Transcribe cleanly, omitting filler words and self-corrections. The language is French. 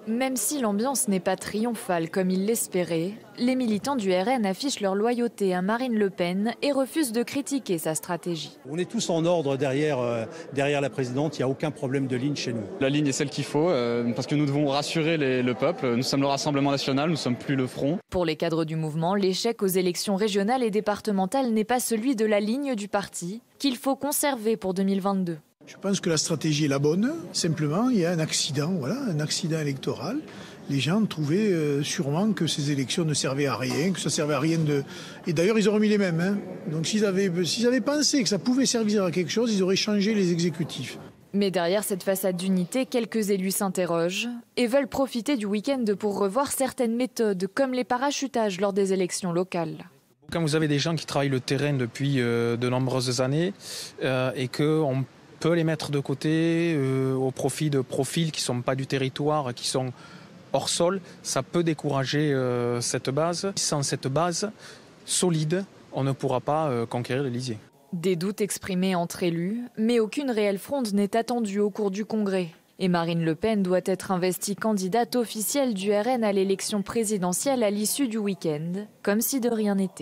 Même si l'ambiance n'est pas triomphale comme ils l'espéraient, les militants du RN affichent leur loyauté à Marine Le Pen et refusent de critiquer sa stratégie. On est tous en ordre derrière la présidente, il n'y a aucun problème de ligne chez nous. La ligne est celle qu'il faut parce que nous devons rassurer le peuple. Nous sommes le Rassemblement national, nous ne sommes plus le Front. Pour les cadres du mouvement, l'échec aux élections régionales et départementales n'est pas celui de la ligne du parti qu'il faut conserver pour 2022. Je pense que la stratégie est la bonne. Simplement, il y a un accident électoral. Les gens trouvaient sûrement que ces élections ne servaient à rien, que ça servait à rien de... Et d'ailleurs, ils ont remis les mêmes. Donc s'ils avaient pensé que ça pouvait servir à quelque chose, ils auraient changé les exécutifs. Mais derrière cette façade d'unité, quelques élus s'interrogent et veulent profiter du week-end pour revoir certaines méthodes, comme les parachutages lors des élections locales. Quand vous avez des gens qui travaillent le terrain depuis de nombreuses années et qu'on peut les mettre de côté au profit de profils qui ne sont pas du territoire, qui sont hors sol, ça peut décourager cette base. Sans cette base solide, on ne pourra pas conquérir l'Élysée. Des doutes exprimés entre élus, mais aucune réelle fronde n'est attendue au cours du Congrès. Et Marine Le Pen doit être investie candidate officielle du RN à l'élection présidentielle à l'issue du week-end, comme si de rien n'était.